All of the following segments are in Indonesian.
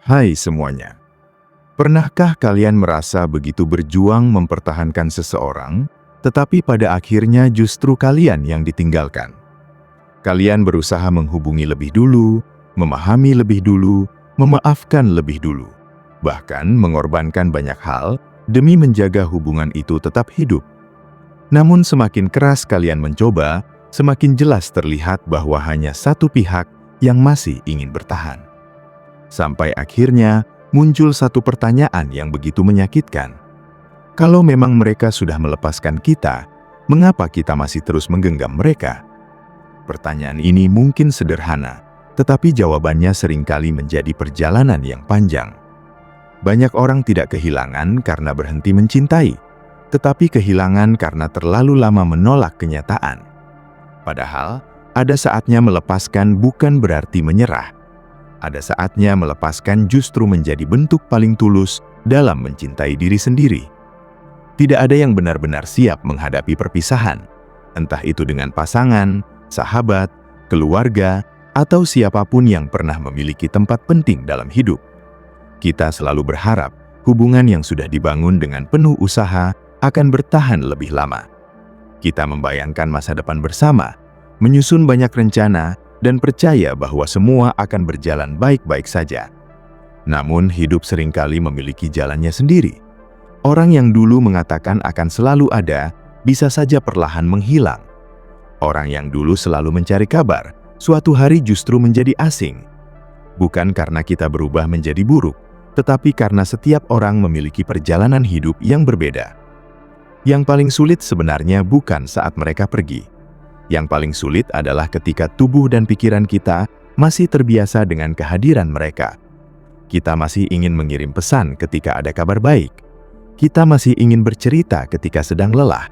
Hai semuanya, pernahkah kalian merasa begitu berjuang mempertahankan seseorang, tetapi pada akhirnya justru kalian yang ditinggalkan? Kalian berusaha menghubungi lebih dulu, memahami lebih dulu, memaafkan lebih dulu, bahkan mengorbankan banyak hal demi menjaga hubungan itu tetap hidup. Namun semakin keras kalian mencoba, semakin jelas terlihat bahwa hanya satu pihak yang masih ingin bertahan. Sampai akhirnya muncul satu pertanyaan yang begitu menyakitkan. Kalau memang mereka sudah melepaskan kita, mengapa kita masih terus menggenggam mereka? Pertanyaan ini mungkin sederhana, tetapi jawabannya seringkali menjadi perjalanan yang panjang. Banyak orang tidak kehilangan karena berhenti mencintai, tetapi kehilangan karena terlalu lama menolak kenyataan. Padahal, ada saatnya melepaskan bukan berarti menyerah. Ada saatnya melepaskan justru menjadi bentuk paling tulus dalam mencintai diri sendiri. Tidak ada yang benar-benar siap menghadapi perpisahan, entah itu dengan pasangan, sahabat, keluarga, atau siapapun yang pernah memiliki tempat penting dalam hidup. Kita selalu berharap hubungan yang sudah dibangun dengan penuh usaha akan bertahan lebih lama. Kita membayangkan masa depan bersama, menyusun banyak rencana, dan percaya bahwa semua akan berjalan baik-baik saja. Namun hidup seringkali memiliki jalannya sendiri. Orang yang dulu mengatakan akan selalu ada, bisa saja perlahan menghilang. Orang yang dulu selalu mencari kabar, suatu hari justru menjadi asing. Bukan karena kita berubah menjadi buruk, tetapi karena setiap orang memiliki perjalanan hidup yang berbeda. Yang paling sulit sebenarnya bukan saat mereka pergi. Yang paling sulit adalah ketika tubuh dan pikiran kita masih terbiasa dengan kehadiran mereka. Kita masih ingin mengirim pesan ketika ada kabar baik. Kita masih ingin bercerita ketika sedang lelah.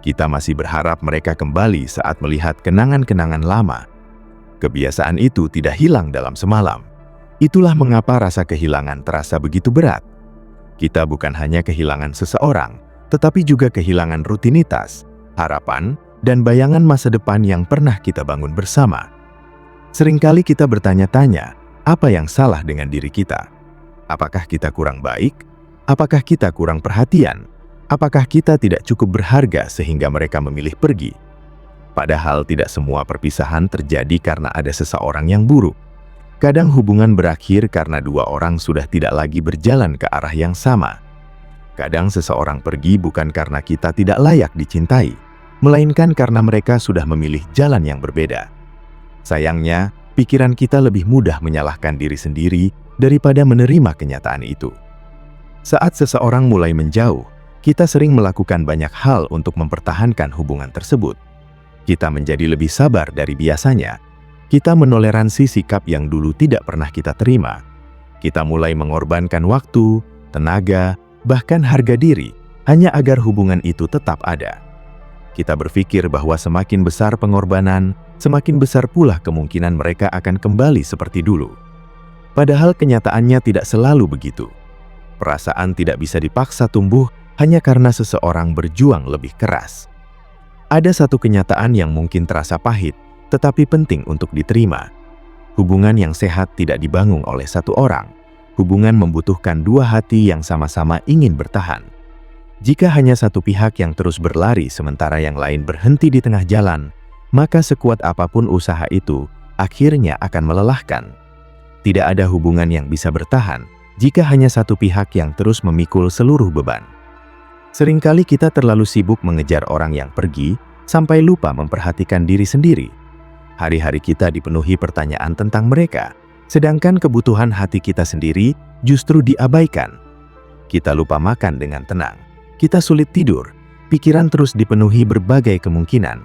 Kita masih berharap mereka kembali saat melihat kenangan-kenangan lama. Kebiasaan itu tidak hilang dalam semalam. Itulah mengapa rasa kehilangan terasa begitu berat. Kita bukan hanya kehilangan seseorang, tetapi juga kehilangan rutinitas, harapan, dan bayangan masa depan yang pernah kita bangun bersama. Seringkali kita bertanya-tanya, apa yang salah dengan diri kita? Apakah kita kurang baik? Apakah kita kurang perhatian? Apakah kita tidak cukup berharga sehingga mereka memilih pergi? Padahal tidak semua perpisahan terjadi karena ada seseorang yang buruk. Kadang hubungan berakhir karena dua orang sudah tidak lagi berjalan ke arah yang sama. Kadang seseorang pergi bukan karena kita tidak layak dicintai, melainkan karena mereka sudah memilih jalan yang berbeda. Sayangnya, pikiran kita lebih mudah menyalahkan diri sendiri daripada menerima kenyataan itu. Saat seseorang mulai menjauh, kita sering melakukan banyak hal untuk mempertahankan hubungan tersebut. Kita menjadi lebih sabar dari biasanya. Kita menoleransi sikap yang dulu tidak pernah kita terima. Kita mulai mengorbankan waktu, tenaga, bahkan harga diri, hanya agar hubungan itu tetap ada. Kita berpikir bahwa semakin besar pengorbanan, semakin besar pula kemungkinan mereka akan kembali seperti dulu. Padahal kenyataannya tidak selalu begitu. Perasaan tidak bisa dipaksa tumbuh hanya karena seseorang berjuang lebih keras. Ada satu kenyataan yang mungkin terasa pahit, tetapi penting untuk diterima. Hubungan yang sehat tidak dibangun oleh satu orang. Hubungan membutuhkan dua hati yang sama-sama ingin bertahan. Jika hanya satu pihak yang terus berlari sementara yang lain berhenti di tengah jalan, maka sekuat apapun usaha itu, akhirnya akan melelahkan. Tidak ada hubungan yang bisa bertahan jika hanya satu pihak yang terus memikul seluruh beban. Seringkali kita terlalu sibuk mengejar orang yang pergi, sampai lupa memperhatikan diri sendiri. Hari-hari kita dipenuhi pertanyaan tentang mereka, sedangkan kebutuhan hati kita sendiri justru diabaikan. Kita lupa makan dengan tenang. Kita sulit tidur, pikiran terus dipenuhi berbagai kemungkinan.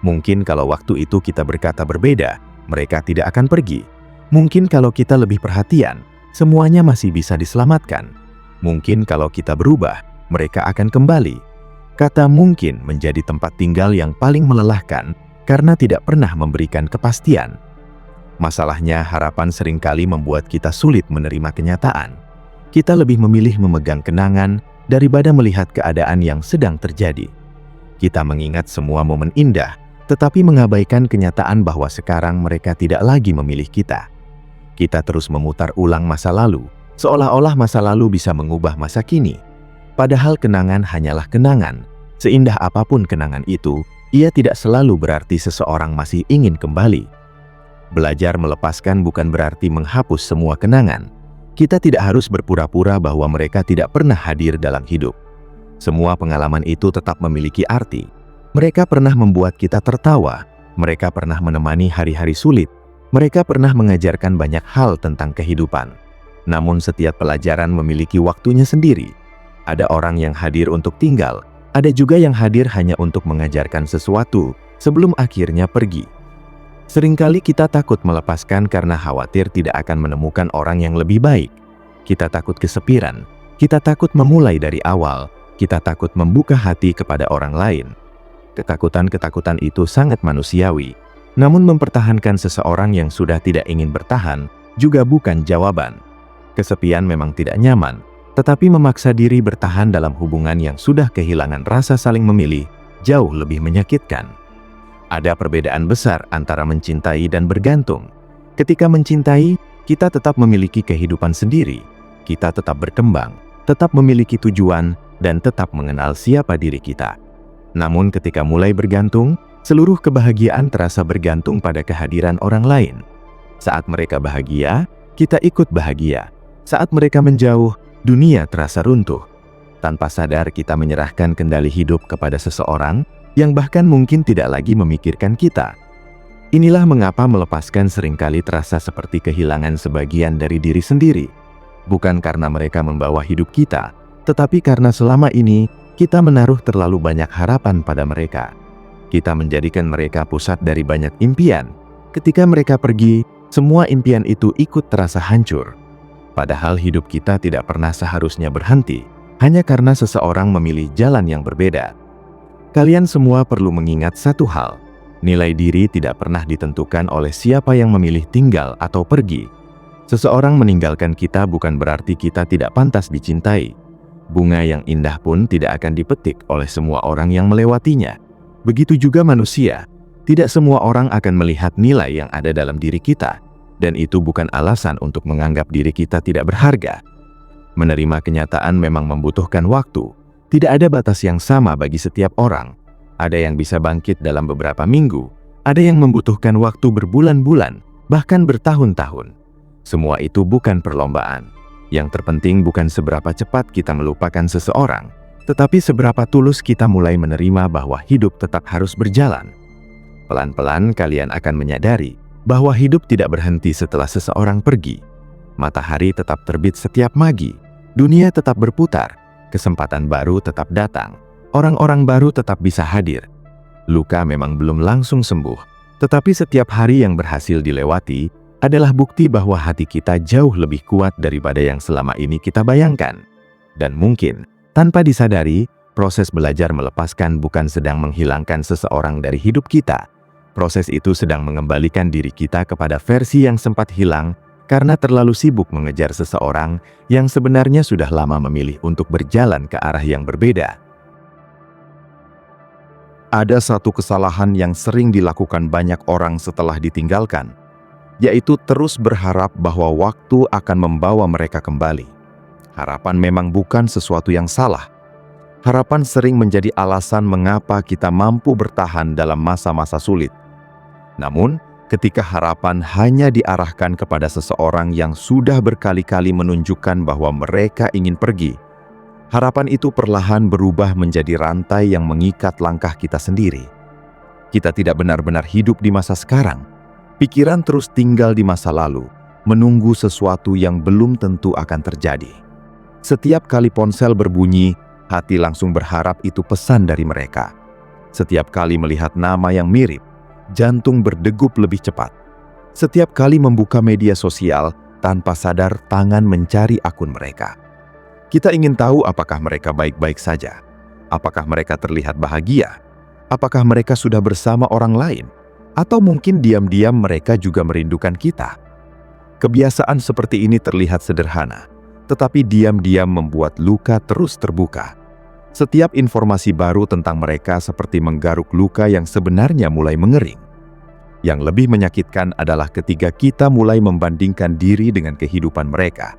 Mungkin kalau waktu itu kita berkata berbeda, mereka tidak akan pergi. Mungkin kalau kita lebih perhatian, semuanya masih bisa diselamatkan. Mungkin kalau kita berubah, mereka akan kembali. Kata mungkin menjadi tempat tinggal yang paling melelahkan karena tidak pernah memberikan kepastian. Masalahnya, harapan seringkali membuat kita sulit menerima kenyataan. Kita lebih memilih memegang kenangan daripada melihat keadaan yang sedang terjadi. Kita mengingat semua momen indah, tetapi mengabaikan kenyataan bahwa sekarang mereka tidak lagi memilih kita. Kita terus memutar ulang masa lalu, seolah-olah masa lalu bisa mengubah masa kini. Padahal kenangan hanyalah kenangan. Seindah apapun kenangan itu, ia tidak selalu berarti seseorang masih ingin kembali. Belajar melepaskan bukan berarti menghapus semua kenangan. Kita tidak harus berpura-pura bahwa mereka tidak pernah hadir dalam hidup. Semua pengalaman itu tetap memiliki arti. Mereka pernah membuat kita tertawa, mereka pernah menemani hari-hari sulit, mereka pernah mengajarkan banyak hal tentang kehidupan. Namun setiap pelajaran memiliki waktunya sendiri. Ada orang yang hadir untuk tinggal, ada juga yang hadir hanya untuk mengajarkan sesuatu sebelum akhirnya pergi. Seringkali kita takut melepaskan karena khawatir tidak akan menemukan orang yang lebih baik. Kita takut kesepian, kita takut memulai dari awal, kita takut membuka hati kepada orang lain. Ketakutan-ketakutan itu sangat manusiawi, namun mempertahankan seseorang yang sudah tidak ingin bertahan juga bukan jawaban. Kesepian memang tidak nyaman, tetapi memaksa diri bertahan dalam hubungan yang sudah kehilangan rasa saling memilih jauh lebih menyakitkan. Ada perbedaan besar antara mencintai dan bergantung. Ketika mencintai, kita tetap memiliki kehidupan sendiri, kita tetap berkembang, tetap memiliki tujuan, dan tetap mengenal siapa diri kita. Namun ketika mulai bergantung, seluruh kebahagiaan terasa bergantung pada kehadiran orang lain. Saat mereka bahagia, kita ikut bahagia. Saat mereka menjauh, dunia terasa runtuh. Tanpa sadar kita menyerahkan kendali hidup kepada seseorang yang bahkan mungkin tidak lagi memikirkan kita. Inilah mengapa melepaskan seringkali terasa seperti kehilangan sebagian dari diri sendiri. Bukan karena mereka membawa hidup kita, tetapi karena selama ini kita menaruh terlalu banyak harapan pada mereka. Kita menjadikan mereka pusat dari banyak impian. Ketika mereka pergi, semua impian itu ikut terasa hancur. Padahal hidup kita tidak pernah seharusnya berhenti, hanya karena seseorang memilih jalan yang berbeda. Kalian semua perlu mengingat satu hal, nilai diri tidak pernah ditentukan oleh siapa yang memilih tinggal atau pergi. Seseorang meninggalkan kita bukan berarti kita tidak pantas dicintai. Bunga yang indah pun tidak akan dipetik oleh semua orang yang melewatinya. Begitu juga manusia, tidak semua orang akan melihat nilai yang ada dalam diri kita, dan itu bukan alasan untuk menganggap diri kita tidak berharga. Menerima kenyataan memang membutuhkan waktu. Tidak ada batas yang sama bagi setiap orang. Ada yang bisa bangkit dalam beberapa minggu, ada yang membutuhkan waktu berbulan-bulan, bahkan bertahun-tahun. Semua itu bukan perlombaan. Yang terpenting bukan seberapa cepat kita melupakan seseorang, tetapi seberapa tulus kita mulai menerima bahwa hidup tetap harus berjalan. Pelan-pelan kalian akan menyadari bahwa hidup tidak berhenti setelah seseorang pergi. Matahari tetap terbit setiap pagi, dunia tetap berputar, kesempatan baru tetap datang, orang-orang baru tetap bisa hadir. Luka memang belum langsung sembuh, tetapi setiap hari yang berhasil dilewati adalah bukti bahwa hati kita jauh lebih kuat daripada yang selama ini kita bayangkan. Dan mungkin, tanpa disadari, proses belajar melepaskan bukan sedang menghilangkan seseorang dari hidup kita. Proses itu sedang mengembalikan diri kita kepada versi yang sempat hilang karena terlalu sibuk mengejar seseorang yang sebenarnya sudah lama memilih untuk berjalan ke arah yang berbeda. Ada satu kesalahan yang sering dilakukan banyak orang setelah ditinggalkan, yaitu terus berharap bahwa waktu akan membawa mereka kembali. Harapan memang bukan sesuatu yang salah. Harapan sering menjadi alasan mengapa kita mampu bertahan dalam masa-masa sulit. Namun, ketika harapan hanya diarahkan kepada seseorang yang sudah berkali-kali menunjukkan bahwa mereka ingin pergi, harapan itu perlahan berubah menjadi rantai yang mengikat langkah kita sendiri. Kita tidak benar-benar hidup di masa sekarang. Pikiran terus tinggal di masa lalu, menunggu sesuatu yang belum tentu akan terjadi. Setiap kali ponsel berbunyi, hati langsung berharap itu pesan dari mereka. Setiap kali melihat nama yang mirip, jantung berdegup lebih cepat. Setiap kali membuka media sosial, tanpa sadar tangan mencari akun mereka. Kita ingin tahu apakah mereka baik-baik saja. Apakah mereka terlihat bahagia? Apakah mereka sudah bersama orang lain? Atau mungkin diam-diam mereka juga merindukan kita. Kebiasaan seperti ini terlihat sederhana, tetapi diam-diam membuat luka terus terbuka. Setiap informasi baru tentang mereka seperti menggaruk luka yang sebenarnya mulai mengering. Yang lebih menyakitkan adalah ketika kita mulai membandingkan diri dengan kehidupan mereka.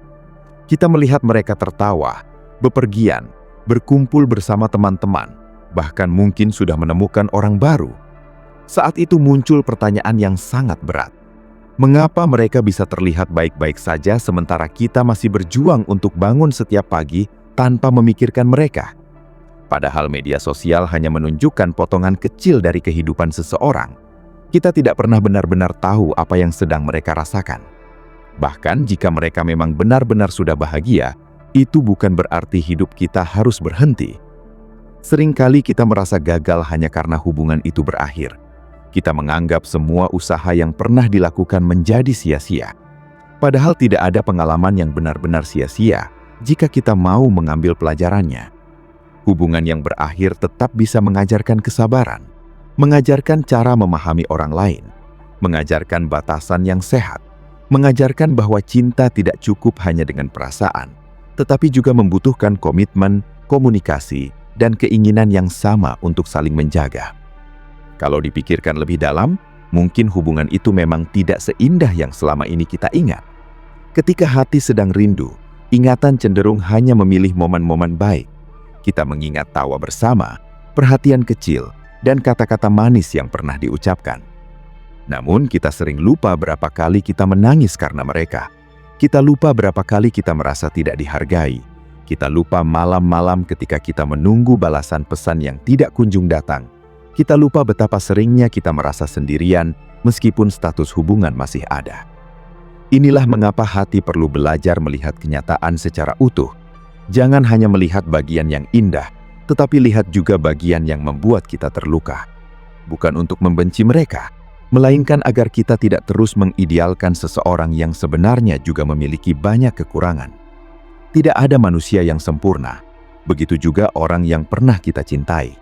Kita melihat mereka tertawa, bepergian, berkumpul bersama teman-teman, bahkan mungkin sudah menemukan orang baru. Saat itu muncul pertanyaan yang sangat berat. Mengapa mereka bisa terlihat baik-baik saja sementara kita masih berjuang untuk bangun setiap pagi tanpa memikirkan mereka? Padahal media sosial hanya menunjukkan potongan kecil dari kehidupan seseorang. Kita tidak pernah benar-benar tahu apa yang sedang mereka rasakan. Bahkan jika mereka memang benar-benar sudah bahagia, itu bukan berarti hidup kita harus berhenti. Seringkali kita merasa gagal hanya karena hubungan itu berakhir. Kita menganggap semua usaha yang pernah dilakukan menjadi sia-sia. Padahal tidak ada pengalaman yang benar-benar sia-sia jika kita mau mengambil pelajarannya. Hubungan yang berakhir tetap bisa mengajarkan kesabaran, mengajarkan cara memahami orang lain, mengajarkan batasan yang sehat, mengajarkan bahwa cinta tidak cukup hanya dengan perasaan, tetapi juga membutuhkan komitmen, komunikasi, dan keinginan yang sama untuk saling menjaga. Kalau dipikirkan lebih dalam, mungkin hubungan itu memang tidak seindah yang selama ini kita ingat. Ketika hati sedang rindu, ingatan cenderung hanya memilih momen-momen baik. Kita mengingat tawa bersama, perhatian kecil, dan kata-kata manis yang pernah diucapkan. Namun kita sering lupa berapa kali kita menangis karena mereka. Kita lupa berapa kali kita merasa tidak dihargai. Kita lupa malam-malam ketika kita menunggu balasan pesan yang tidak kunjung datang. Kita lupa betapa seringnya kita merasa sendirian meskipun status hubungan masih ada. Inilah mengapa hati perlu belajar melihat kenyataan secara utuh. Jangan hanya melihat bagian yang indah, tetapi lihat juga bagian yang membuat kita terluka. Bukan untuk membenci mereka, melainkan agar kita tidak terus mengidealkan seseorang yang sebenarnya juga memiliki banyak kekurangan. Tidak ada manusia yang sempurna, begitu juga orang yang pernah kita cintai.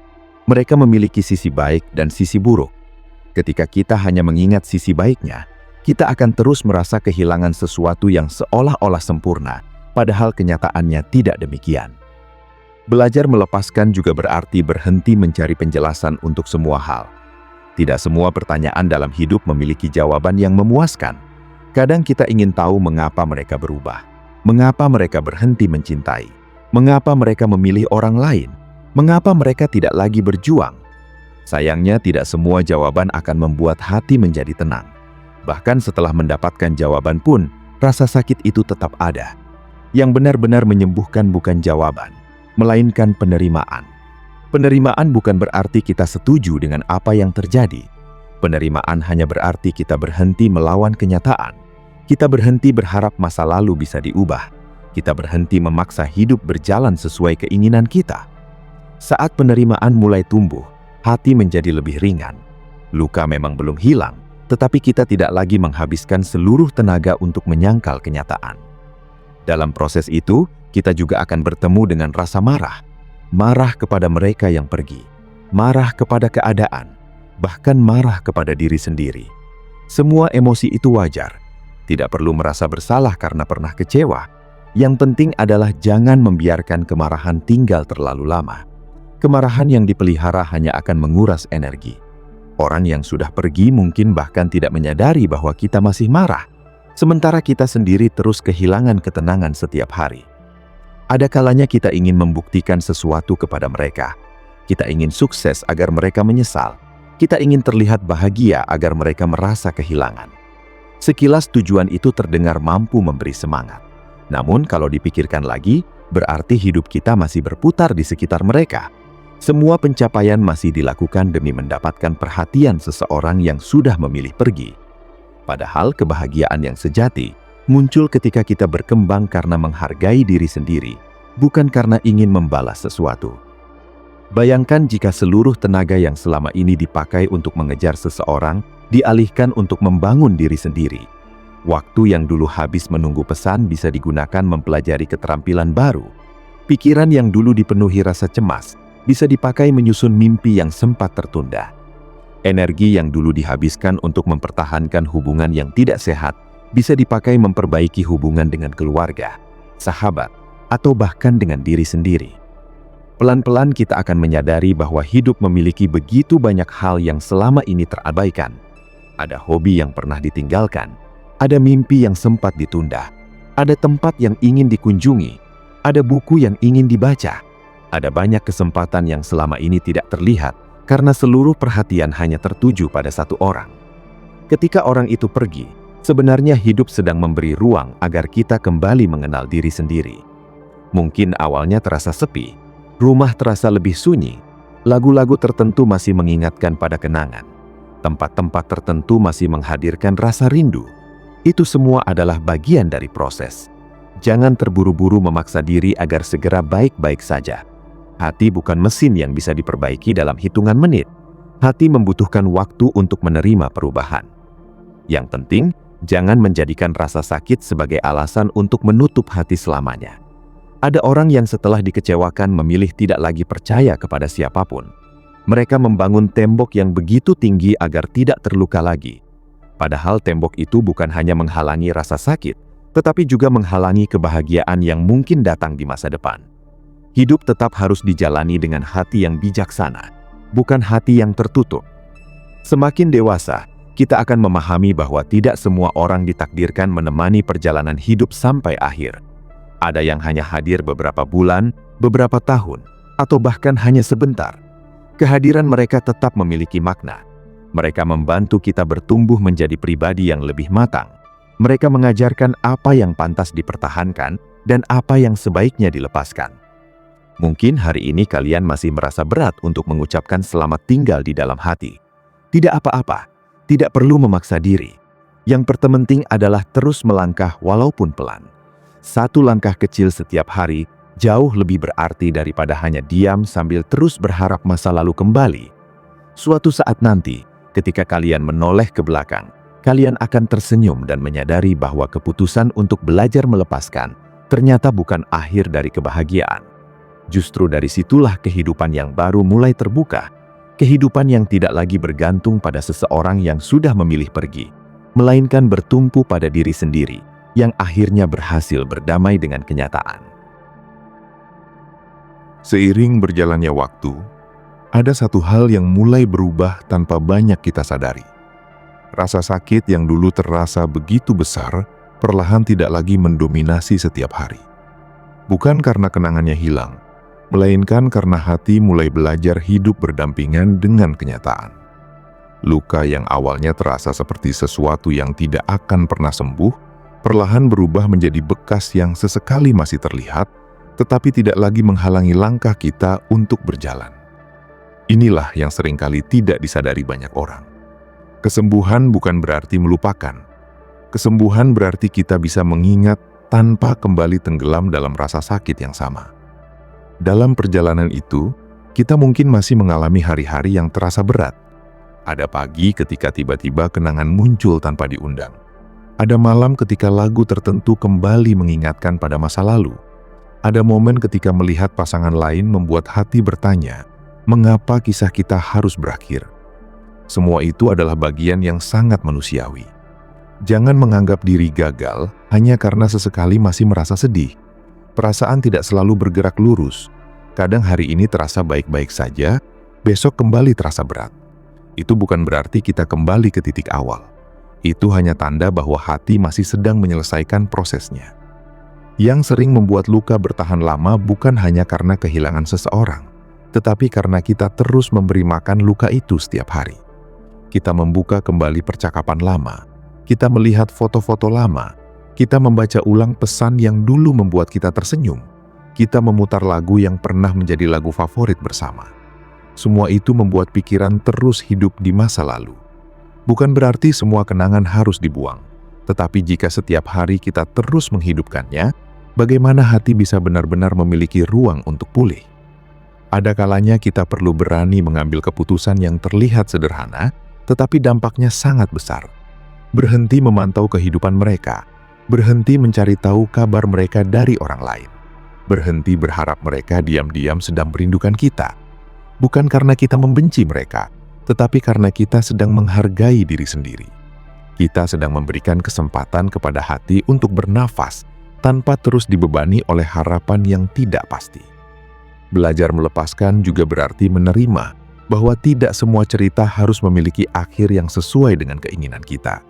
Mereka memiliki sisi baik dan sisi buruk. Ketika kita hanya mengingat sisi baiknya, kita akan terus merasa kehilangan sesuatu yang seolah-olah sempurna, padahal kenyataannya tidak demikian. Belajar melepaskan juga berarti berhenti mencari penjelasan untuk semua hal. Tidak semua pertanyaan dalam hidup memiliki jawaban yang memuaskan. Kadang kita ingin tahu mengapa mereka berubah, mengapa mereka berhenti mencintai, mengapa mereka memilih orang lain, mengapa mereka tidak lagi berjuang. Sayangnya tidak semua jawaban akan membuat hati menjadi tenang. Bahkan setelah mendapatkan jawaban pun, rasa sakit itu tetap ada. Yang benar-benar menyembuhkan bukan jawaban, melainkan penerimaan. Penerimaan bukan berarti kita setuju dengan apa yang terjadi. Penerimaan hanya berarti kita berhenti melawan kenyataan. Kita berhenti berharap masa lalu bisa diubah. Kita berhenti memaksa hidup berjalan sesuai keinginan kita. Saat penerimaan mulai tumbuh, hati menjadi lebih ringan. Luka memang belum hilang, tetapi kita tidak lagi menghabiskan seluruh tenaga untuk menyangkal kenyataan. Dalam proses itu, kita juga akan bertemu dengan rasa marah. Marah kepada mereka yang pergi, marah kepada keadaan, bahkan marah kepada diri sendiri. Semua emosi itu wajar. Tidak perlu merasa bersalah karena pernah kecewa. Yang penting adalah jangan membiarkan kemarahan tinggal terlalu lama. Kemarahan yang dipelihara hanya akan menguras energi. Orang yang sudah pergi mungkin bahkan tidak menyadari bahwa kita masih marah, sementara kita sendiri terus kehilangan ketenangan setiap hari. Ada kalanya kita ingin membuktikan sesuatu kepada mereka. Kita ingin sukses agar mereka menyesal. Kita ingin terlihat bahagia agar mereka merasa kehilangan. Sekilas tujuan itu terdengar mampu memberi semangat. Namun kalau dipikirkan lagi, berarti hidup kita masih berputar di sekitar mereka. Semua pencapaian masih dilakukan demi mendapatkan perhatian seseorang yang sudah memilih pergi. Padahal kebahagiaan yang sejati muncul ketika kita berkembang karena menghargai diri sendiri, bukan karena ingin membalas sesuatu. Bayangkan jika seluruh tenaga yang selama ini dipakai untuk mengejar seseorang, dialihkan untuk membangun diri sendiri. Waktu yang dulu habis menunggu pesan bisa digunakan mempelajari keterampilan baru. Pikiran yang dulu dipenuhi rasa cemas, bisa dipakai menyusun mimpi yang sempat tertunda. Energi yang dulu dihabiskan untuk mempertahankan hubungan yang tidak sehat, bisa dipakai memperbaiki hubungan dengan keluarga, sahabat, atau bahkan dengan diri sendiri. Pelan-pelan kita akan menyadari bahwa hidup memiliki begitu banyak hal yang selama ini terabaikan. ada hobi yang pernah ditinggalkan, ada mimpi yang sempat ditunda, ada tempat yang ingin dikunjungi, ada buku yang ingin dibaca, ada banyak kesempatan yang selama ini tidak terlihat karena seluruh perhatian hanya tertuju pada satu orang. Ketika orang itu pergi, sebenarnya hidup sedang memberi ruang agar kita kembali mengenal diri sendiri. Mungkin awalnya terasa sepi, rumah terasa lebih sunyi, lagu-lagu tertentu masih mengingatkan pada kenangan, tempat-tempat tertentu masih menghadirkan rasa rindu. Itu semua adalah bagian dari proses. Jangan terburu-buru memaksa diri agar segera baik-baik saja. Hati bukan mesin yang bisa diperbaiki dalam hitungan menit. Hati membutuhkan waktu untuk menerima perubahan. Yang penting, jangan menjadikan rasa sakit sebagai alasan untuk menutup hati selamanya. Ada orang yang setelah dikecewakan memilih tidak lagi percaya kepada siapapun. Mereka membangun tembok yang begitu tinggi agar tidak terluka lagi. Padahal tembok itu bukan hanya menghalangi rasa sakit, tetapi juga menghalangi kebahagiaan yang mungkin datang di masa depan. Hidup tetap harus dijalani dengan hati yang bijaksana, bukan hati yang tertutup. Semakin dewasa, kita akan memahami bahwa tidak semua orang ditakdirkan menemani perjalanan hidup sampai akhir. Ada yang hanya hadir beberapa bulan, beberapa tahun, atau bahkan hanya sebentar. Kehadiran mereka tetap memiliki makna. Mereka membantu kita bertumbuh menjadi pribadi yang lebih matang. Mereka mengajarkan apa yang pantas dipertahankan dan apa yang sebaiknya dilepaskan. Mungkin hari ini kalian masih merasa berat untuk mengucapkan selamat tinggal di dalam hati. Tidak apa-apa, tidak perlu memaksa diri. Yang terpenting adalah terus melangkah walaupun pelan. Satu langkah kecil setiap hari jauh lebih berarti daripada hanya diam sambil terus berharap masa lalu kembali. Suatu saat nanti, ketika kalian menoleh ke belakang, kalian akan tersenyum dan menyadari bahwa keputusan untuk belajar melepaskan ternyata bukan akhir dari kebahagiaan. Justru dari situlah kehidupan yang baru mulai terbuka. Kehidupan yang tidak lagi bergantung pada seseorang yang sudah memilih pergi, melainkan bertumpu pada diri sendiri, yang akhirnya berhasil berdamai dengan kenyataan. Seiring berjalannya waktu, ada satu hal yang mulai berubah tanpa banyak kita sadari. Rasa sakit yang dulu terasa begitu besar, perlahan tidak lagi mendominasi setiap hari. Bukan karena kenangannya hilang, melainkan karena hati mulai belajar hidup berdampingan dengan kenyataan. Luka yang awalnya terasa seperti sesuatu yang tidak akan pernah sembuh, perlahan berubah menjadi bekas yang sesekali masih terlihat, tetapi tidak lagi menghalangi langkah kita untuk berjalan. Inilah yang seringkali tidak disadari banyak orang. Kesembuhan bukan berarti melupakan. Kesembuhan berarti kita bisa mengingat tanpa kembali tenggelam dalam rasa sakit yang sama. Dalam perjalanan itu, kita mungkin masih mengalami hari-hari yang terasa berat. Ada pagi ketika tiba-tiba kenangan muncul tanpa diundang. Ada malam ketika lagu tertentu kembali mengingatkan pada masa lalu. Ada momen ketika melihat pasangan lain membuat hati bertanya, mengapa kisah kita harus berakhir? Semua itu adalah bagian yang sangat manusiawi. Jangan menganggap diri gagal hanya karena sesekali masih merasa sedih. Perasaan tidak selalu bergerak lurus. Kadang hari ini terasa baik-baik saja, besok kembali terasa berat. Itu bukan berarti kita kembali ke titik awal. Itu hanya tanda bahwa hati masih sedang menyelesaikan prosesnya. Yang sering membuat luka bertahan lama bukan hanya karena kehilangan seseorang, tetapi karena kita terus memberi makan luka itu setiap hari. Kita membuka kembali percakapan lama, kita melihat foto-foto lama, kita membaca ulang pesan yang dulu membuat kita tersenyum, kita memutar lagu yang pernah menjadi lagu favorit bersama. Semua itu membuat pikiran terus hidup di masa lalu. Bukan berarti semua kenangan harus dibuang, tetapi jika setiap hari kita terus menghidupkannya, bagaimana hati bisa benar-benar memiliki ruang untuk pulih? Ada kalanya kita perlu berani mengambil keputusan yang terlihat sederhana, tetapi dampaknya sangat besar. Berhenti memantau kehidupan mereka, berhenti mencari tahu kabar mereka dari orang lain, berhenti berharap mereka diam-diam sedang merindukan kita. Bukan karena kita membenci mereka, tetapi karena kita sedang menghargai diri sendiri. Kita sedang memberikan kesempatan kepada hati untuk bernafas, tanpa terus dibebani oleh harapan yang tidak pasti. Belajar melepaskan juga berarti menerima bahwa tidak semua cerita harus memiliki akhir yang sesuai dengan keinginan kita.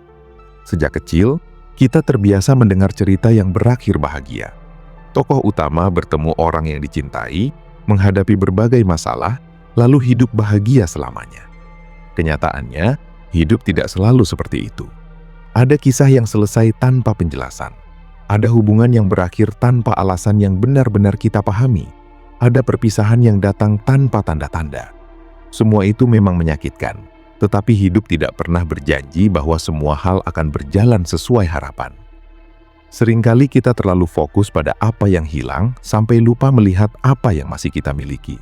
Sejak kecil, kita terbiasa mendengar cerita yang berakhir bahagia. Tokoh utama bertemu orang yang dicintai, menghadapi berbagai masalah, lalu hidup bahagia selamanya. Kenyataannya, hidup tidak selalu seperti itu. Ada kisah yang selesai tanpa penjelasan. Ada hubungan yang berakhir tanpa alasan yang benar-benar kita pahami. Ada perpisahan yang datang tanpa tanda-tanda. Semua itu memang menyakitkan, tetapi hidup tidak pernah berjanji bahwa semua hal akan berjalan sesuai harapan. Seringkali kita terlalu fokus pada apa yang hilang sampai lupa melihat apa yang masih kita miliki.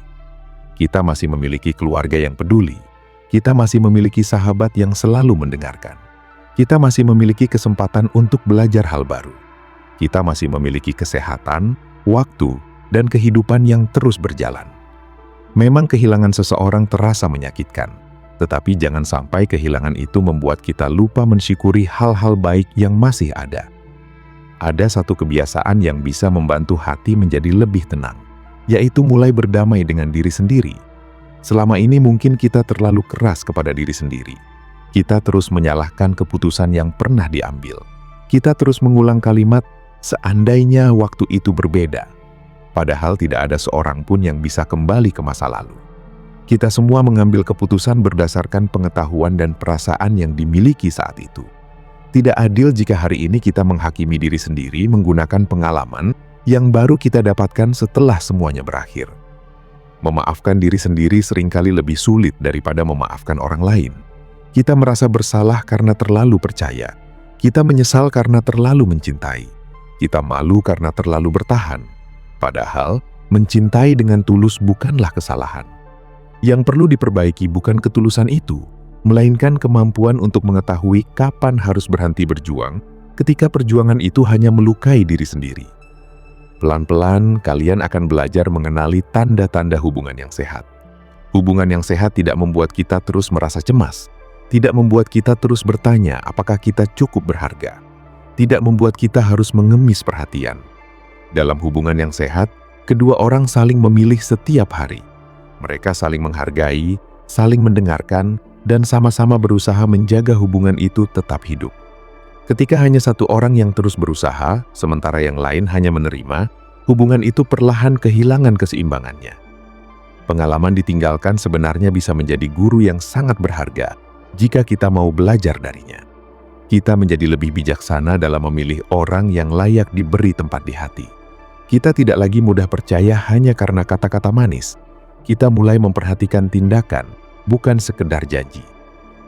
Kita masih memiliki keluarga yang peduli. Kita masih memiliki sahabat yang selalu mendengarkan. Kita masih memiliki kesempatan untuk belajar hal baru. Kita masih memiliki kesehatan, waktu, dan kehidupan yang terus berjalan. Memang kehilangan seseorang terasa menyakitkan, tetapi jangan sampai kehilangan itu membuat kita lupa mensyukuri hal-hal baik yang masih ada. Ada satu kebiasaan yang bisa membantu hati menjadi lebih tenang, yaitu mulai berdamai dengan diri sendiri. Selama ini mungkin kita terlalu keras kepada diri sendiri. Kita terus menyalahkan keputusan yang pernah diambil. Kita terus mengulang kalimat, "Seandainya waktu itu berbeda." Padahal tidak ada seorang pun yang bisa kembali ke masa lalu. Kita semua mengambil keputusan berdasarkan pengetahuan dan perasaan yang dimiliki saat itu. Tidak adil jika hari ini kita menghakimi diri sendiri menggunakan pengalaman yang baru kita dapatkan setelah semuanya berakhir. Memaafkan diri sendiri seringkali lebih sulit daripada memaafkan orang lain. Kita merasa bersalah karena terlalu percaya. Kita menyesal karena terlalu mencintai. Kita malu karena terlalu bertahan. Padahal, mencintai dengan tulus bukanlah kesalahan. Yang perlu diperbaiki bukan ketulusan itu, melainkan kemampuan untuk mengetahui kapan harus berhenti berjuang ketika perjuangan itu hanya melukai diri sendiri. Pelan-pelan, kalian akan belajar mengenali tanda-tanda hubungan yang sehat. Hubungan yang sehat tidak membuat kita terus merasa cemas, tidak membuat kita terus bertanya apakah kita cukup berharga, tidak membuat kita harus mengemis perhatian. Dalam hubungan yang sehat, kedua orang saling memilih setiap hari. Mereka saling menghargai, saling mendengarkan, dan sama-sama berusaha menjaga hubungan itu tetap hidup. Ketika hanya satu orang yang terus berusaha, sementara yang lain hanya menerima, hubungan itu perlahan kehilangan keseimbangannya. Pengalaman ditinggalkan sebenarnya bisa menjadi guru yang sangat berharga jika kita mau belajar darinya. Kita menjadi lebih bijaksana dalam memilih orang yang layak diberi tempat di hati. Kita tidak lagi mudah percaya hanya karena kata-kata manis. Kita mulai memperhatikan tindakan, bukan sekedar janji.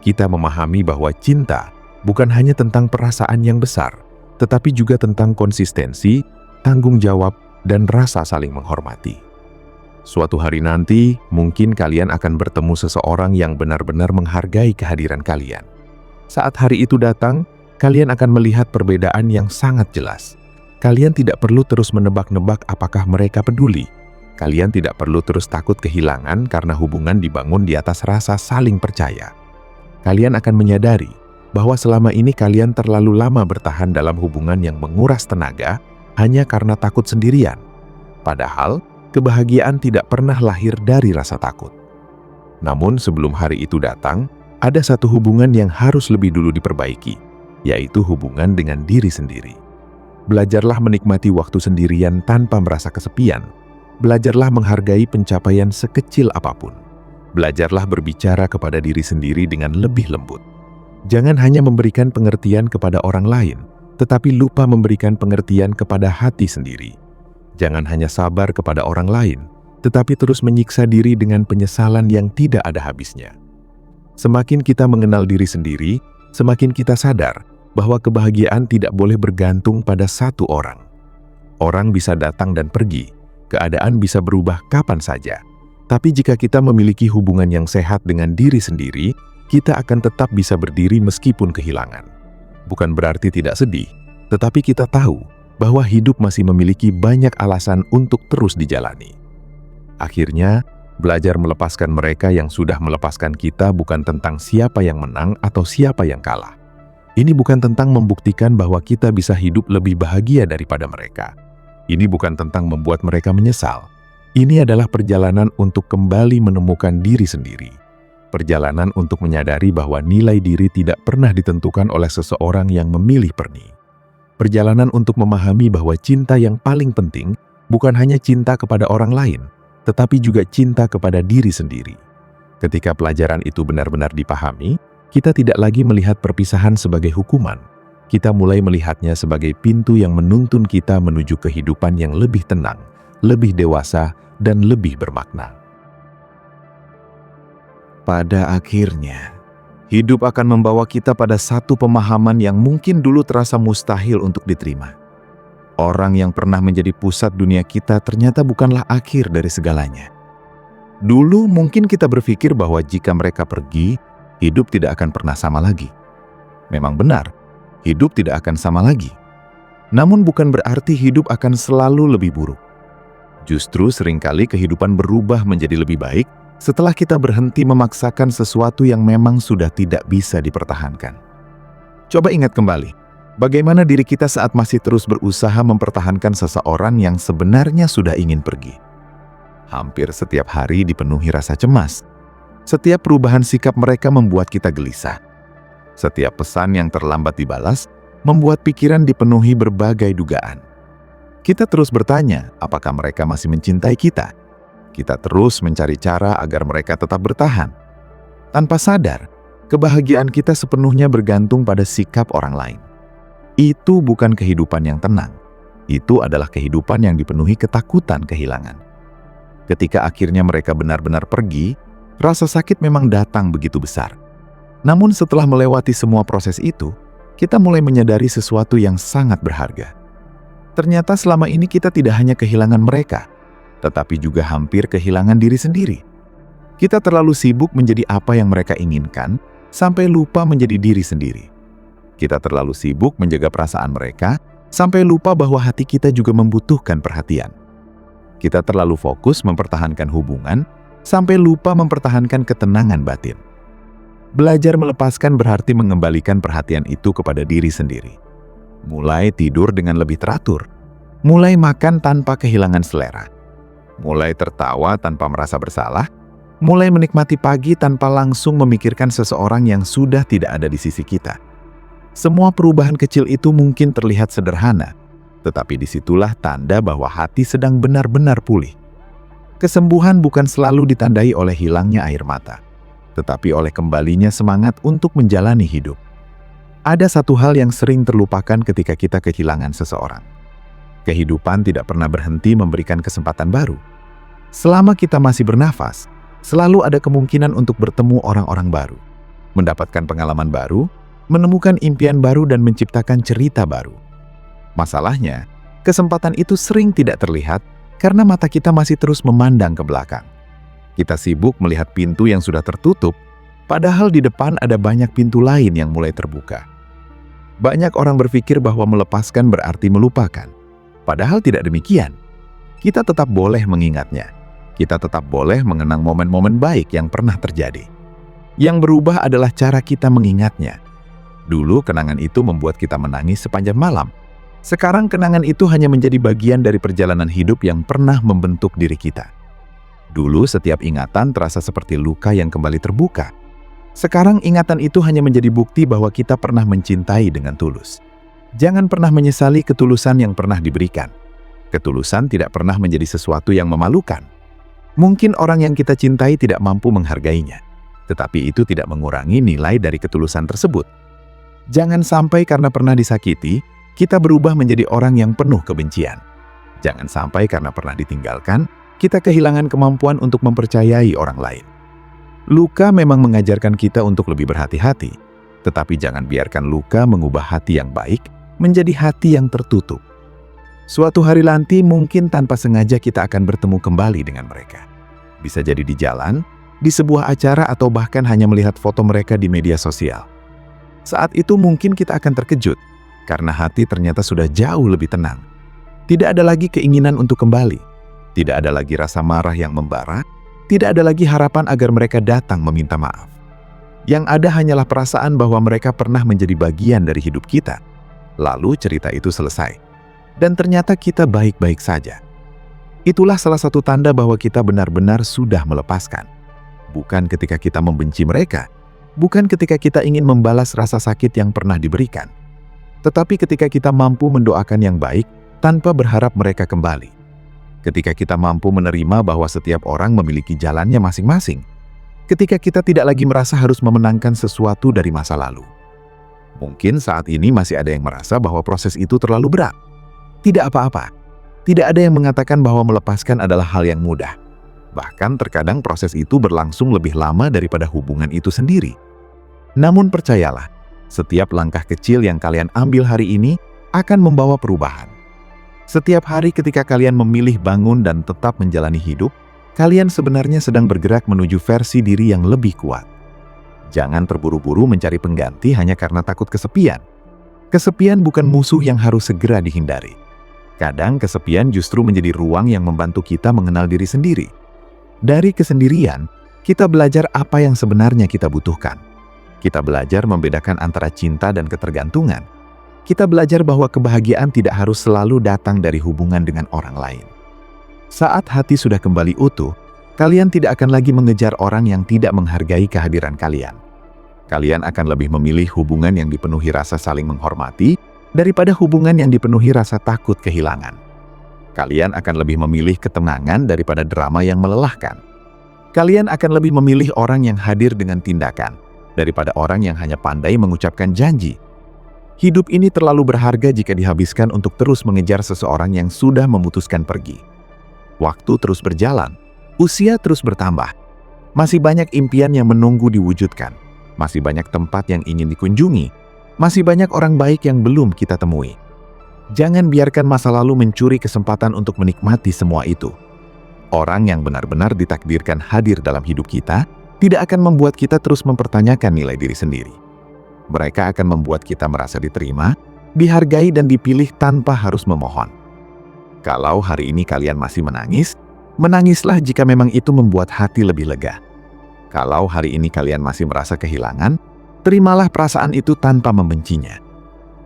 Kita memahami bahwa cinta bukan hanya tentang perasaan yang besar, tetapi juga tentang konsistensi, tanggung jawab, dan rasa saling menghormati. Suatu hari nanti, mungkin kalian akan bertemu seseorang yang benar-benar menghargai kehadiran kalian. Saat hari itu datang, kalian akan melihat perbedaan yang sangat jelas. Kalian tidak perlu terus menebak-nebak apakah mereka peduli. Kalian tidak perlu terus takut kehilangan karena hubungan dibangun di atas rasa saling percaya. Kalian akan menyadari bahwa selama ini kalian terlalu lama bertahan dalam hubungan yang menguras tenaga hanya karena takut sendirian. Padahal, kebahagiaan tidak pernah lahir dari rasa takut. Namun sebelum hari itu datang, ada satu hubungan yang harus lebih dulu diperbaiki, yaitu hubungan dengan diri sendiri. Belajarlah menikmati waktu sendirian tanpa merasa kesepian. Belajarlah menghargai pencapaian sekecil apapun. Belajarlah berbicara kepada diri sendiri dengan lebih lembut. Jangan hanya memberikan pengertian kepada orang lain, tetapi lupa memberikan pengertian kepada hati sendiri. Jangan hanya sabar kepada orang lain, tetapi terus menyiksa diri dengan penyesalan yang tidak ada habisnya. Semakin kita mengenal diri sendiri, semakin kita sadar bahwa kebahagiaan tidak boleh bergantung pada satu orang. Orang bisa datang dan pergi, keadaan bisa berubah kapan saja. Tapi jika kita memiliki hubungan yang sehat dengan diri sendiri, kita akan tetap bisa berdiri meskipun kehilangan. Bukan berarti tidak sedih, tetapi kita tahu bahwa hidup masih memiliki banyak alasan untuk terus dijalani. Akhirnya, belajar melepaskan mereka yang sudah melepaskan kita bukan tentang siapa yang menang atau siapa yang kalah. Ini bukan tentang membuktikan bahwa kita bisa hidup lebih bahagia daripada mereka. Ini bukan tentang membuat mereka menyesal. Ini adalah perjalanan untuk kembali menemukan diri sendiri. Perjalanan untuk menyadari bahwa nilai diri tidak pernah ditentukan oleh seseorang yang memilih perni. Perjalanan untuk memahami bahwa cinta yang paling penting bukan hanya cinta kepada orang lain, tetapi juga cinta kepada diri sendiri. Ketika pelajaran itu benar-benar dipahami, kita tidak lagi melihat perpisahan sebagai hukuman. Kita mulai melihatnya sebagai pintu yang menuntun kita menuju kehidupan yang lebih tenang, lebih dewasa, dan lebih bermakna. Pada akhirnya, hidup akan membawa kita pada satu pemahaman yang mungkin dulu terasa mustahil untuk diterima. Orang yang pernah menjadi pusat dunia kita ternyata bukanlah akhir dari segalanya. Dulu mungkin kita berpikir bahwa jika mereka pergi, hidup tidak akan pernah sama lagi. Memang benar, hidup tidak akan sama lagi. Namun bukan berarti hidup akan selalu lebih buruk. Justru seringkali kehidupan berubah menjadi lebih baik setelah kita berhenti memaksakan sesuatu yang memang sudah tidak bisa dipertahankan. Coba ingat kembali, bagaimana diri kita saat masih terus berusaha mempertahankan seseorang yang sebenarnya sudah ingin pergi. Hampir setiap hari dipenuhi rasa cemas. Setiap perubahan sikap mereka membuat kita gelisah. Setiap pesan yang terlambat dibalas membuat pikiran dipenuhi berbagai dugaan. Kita terus bertanya, apakah mereka masih mencintai kita? Kita terus mencari cara agar mereka tetap bertahan. Tanpa sadar, kebahagiaan kita sepenuhnya bergantung pada sikap orang lain. Itu bukan kehidupan yang tenang. Itu adalah kehidupan yang dipenuhi ketakutan kehilangan. Ketika akhirnya mereka benar-benar pergi, rasa sakit memang datang begitu besar. Namun setelah melewati semua proses itu, kita mulai menyadari sesuatu yang sangat berharga. Ternyata selama ini kita tidak hanya kehilangan mereka, tetapi juga hampir kehilangan diri sendiri. Kita terlalu sibuk menjadi apa yang mereka inginkan, sampai lupa menjadi diri sendiri. Kita terlalu sibuk menjaga perasaan mereka, sampai lupa bahwa hati kita juga membutuhkan perhatian. Kita terlalu fokus mempertahankan hubungan, sampai lupa mempertahankan ketenangan batin. Belajar melepaskan berarti mengembalikan perhatian itu kepada diri sendiri. Mulai tidur dengan lebih teratur, mulai makan tanpa kehilangan selera, mulai tertawa tanpa merasa bersalah, mulai menikmati pagi tanpa langsung memikirkan seseorang yang sudah tidak ada di sisi kita. Semua perubahan kecil itu mungkin terlihat sederhana, tetapi disitulah tanda bahwa hati sedang benar-benar pulih. Kesembuhan bukan selalu ditandai oleh hilangnya air mata, tetapi oleh kembalinya semangat untuk menjalani hidup. Ada satu hal yang sering terlupakan ketika kita kehilangan seseorang. Kehidupan tidak pernah berhenti memberikan kesempatan baru. Selama kita masih bernafas, selalu ada kemungkinan untuk bertemu orang-orang baru, mendapatkan pengalaman baru, menemukan impian baru dan menciptakan cerita baru. Masalahnya, kesempatan itu sering tidak terlihat karena mata kita masih terus memandang ke belakang. Kita sibuk melihat pintu yang sudah tertutup, padahal di depan ada banyak pintu lain yang mulai terbuka. Banyak orang berpikir bahwa melepaskan berarti melupakan. Padahal tidak demikian. Kita tetap boleh mengingatnya. Kita tetap boleh mengenang momen-momen baik yang pernah terjadi. Yang berubah adalah cara kita mengingatnya. Dulu kenangan itu membuat kita menangis sepanjang malam. Sekarang kenangan itu hanya menjadi bagian dari perjalanan hidup yang pernah membentuk diri kita. Dulu setiap ingatan terasa seperti luka yang kembali terbuka. Sekarang ingatan itu hanya menjadi bukti bahwa kita pernah mencintai dengan tulus. Jangan pernah menyesali ketulusan yang pernah diberikan. Ketulusan tidak pernah menjadi sesuatu yang memalukan. Mungkin orang yang kita cintai tidak mampu menghargainya, tetapi itu tidak mengurangi nilai dari ketulusan tersebut. Jangan sampai karena pernah disakiti, kita berubah menjadi orang yang penuh kebencian. Jangan sampai karena pernah ditinggalkan, kita kehilangan kemampuan untuk mempercayai orang lain. Luka memang mengajarkan kita untuk lebih berhati-hati, tetapi jangan biarkan luka mengubah hati yang baik menjadi hati yang tertutup. Suatu hari nanti mungkin tanpa sengaja kita akan bertemu kembali dengan mereka. Bisa jadi di jalan, di sebuah acara atau bahkan hanya melihat foto mereka di media sosial. Saat itu mungkin kita akan terkejut, karena hati ternyata sudah jauh lebih tenang. Tidak ada lagi keinginan untuk kembali. Tidak ada lagi rasa marah yang membara. Tidak ada lagi harapan agar mereka datang meminta maaf. Yang ada hanyalah perasaan bahwa mereka pernah menjadi bagian dari hidup kita. Lalu cerita itu selesai. Dan ternyata kita baik-baik saja. Itulah salah satu tanda bahwa kita benar-benar sudah melepaskan. Bukan ketika kita membenci mereka, bukan ketika kita ingin membalas rasa sakit yang pernah diberikan, tetapi ketika kita mampu mendoakan yang baik tanpa berharap mereka kembali. Ketika kita mampu menerima bahwa setiap orang memiliki jalannya masing-masing. Ketika kita tidak lagi merasa harus memenangkan sesuatu dari masa lalu. Mungkin saat ini masih ada yang merasa bahwa proses itu terlalu berat. Tidak apa-apa. Tidak ada yang mengatakan bahwa melepaskan adalah hal yang mudah. Bahkan terkadang proses itu berlangsung lebih lama daripada hubungan itu sendiri. Namun percayalah, setiap langkah kecil yang kalian ambil hari ini akan membawa perubahan. Setiap hari ketika kalian memilih bangun dan tetap menjalani hidup, kalian sebenarnya sedang bergerak menuju versi diri yang lebih kuat. Jangan terburu-buru mencari pengganti hanya karena takut kesepian. Kesepian bukan musuh yang harus segera dihindari. Kadang kesepian justru menjadi ruang yang membantu kita mengenal diri sendiri. Dari kesendirian, kita belajar apa yang sebenarnya kita butuhkan. Kita belajar membedakan antara cinta dan ketergantungan. Kita belajar bahwa kebahagiaan tidak harus selalu datang dari hubungan dengan orang lain. Saat hati sudah kembali utuh, kalian tidak akan lagi mengejar orang yang tidak menghargai kehadiran kalian. Kalian akan lebih memilih hubungan yang dipenuhi rasa saling menghormati daripada hubungan yang dipenuhi rasa takut kehilangan. Kalian akan lebih memilih ketenangan daripada drama yang melelahkan. Kalian akan lebih memilih orang yang hadir dengan tindakan daripada orang yang hanya pandai mengucapkan janji. Hidup ini terlalu berharga jika dihabiskan untuk terus mengejar seseorang yang sudah memutuskan pergi. Waktu terus berjalan, usia terus bertambah. Masih banyak impian yang menunggu diwujudkan. Masih banyak tempat yang ingin dikunjungi. Masih banyak orang baik yang belum kita temui. Jangan biarkan masa lalu mencuri kesempatan untuk menikmati semua itu. Orang yang benar-benar ditakdirkan hadir dalam hidup kita tidak akan membuat kita terus mempertanyakan nilai diri sendiri. Mereka akan membuat kita merasa diterima, dihargai dan dipilih tanpa harus memohon. Kalau hari ini kalian masih menangis, menangislah jika memang itu membuat hati lebih lega. Kalau hari ini kalian masih merasa kehilangan, terimalah perasaan itu tanpa membencinya.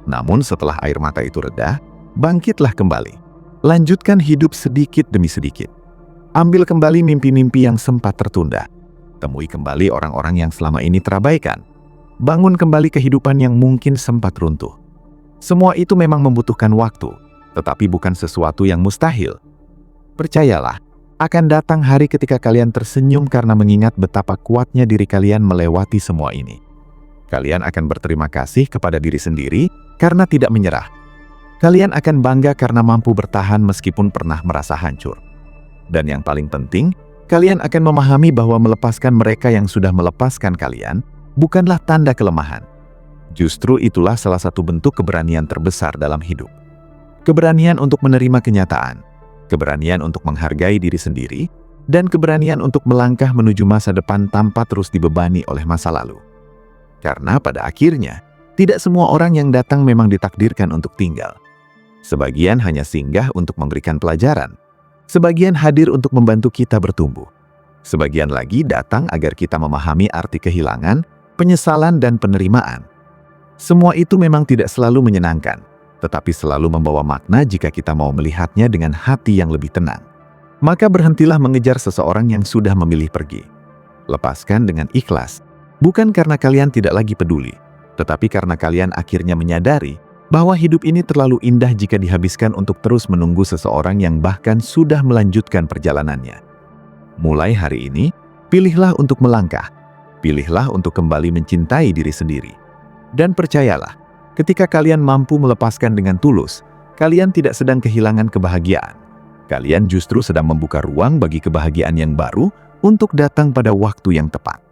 Namun setelah air mata itu reda, bangkitlah kembali. Lanjutkan hidup sedikit demi sedikit. Ambil kembali mimpi-mimpi yang sempat tertunda. Temui kembali orang-orang yang selama ini terabaikan. Bangun kembali kehidupan yang mungkin sempat runtuh. Semua itu memang membutuhkan waktu, tetapi bukan sesuatu yang mustahil. Percayalah, akan datang hari ketika kalian tersenyum karena mengingat betapa kuatnya diri kalian melewati semua ini. Kalian akan berterima kasih kepada diri sendiri karena tidak menyerah. Kalian akan bangga karena mampu bertahan meskipun pernah merasa hancur. Dan yang paling penting, kalian akan memahami bahwa melepaskan mereka yang sudah melepaskan kalian bukanlah tanda kelemahan. Justru itulah salah satu bentuk keberanian terbesar dalam hidup. Keberanian untuk menerima kenyataan, keberanian untuk menghargai diri sendiri, dan keberanian untuk melangkah menuju masa depan tanpa terus dibebani oleh masa lalu. Karena pada akhirnya, tidak semua orang yang datang memang ditakdirkan untuk tinggal. Sebagian hanya singgah untuk memberikan pelajaran. Sebagian hadir untuk membantu kita bertumbuh. Sebagian lagi datang agar kita memahami arti kehilangan, penyesalan, dan penerimaan. Semua itu memang tidak selalu menyenangkan, tetapi selalu membawa makna jika kita mau melihatnya dengan hati yang lebih tenang. Maka berhentilah mengejar seseorang yang sudah memilih pergi. Lepaskan dengan ikhlas. Bukan karena kalian tidak lagi peduli, tetapi karena kalian akhirnya menyadari bahwa hidup ini terlalu indah jika dihabiskan untuk terus menunggu seseorang yang bahkan sudah melanjutkan perjalanannya. Mulai hari ini, pilihlah untuk melangkah. Pilihlah untuk kembali mencintai diri sendiri. Dan percayalah, ketika kalian mampu melepaskan dengan tulus, kalian tidak sedang kehilangan kebahagiaan. Kalian justru sedang membuka ruang bagi kebahagiaan yang baru untuk datang pada waktu yang tepat.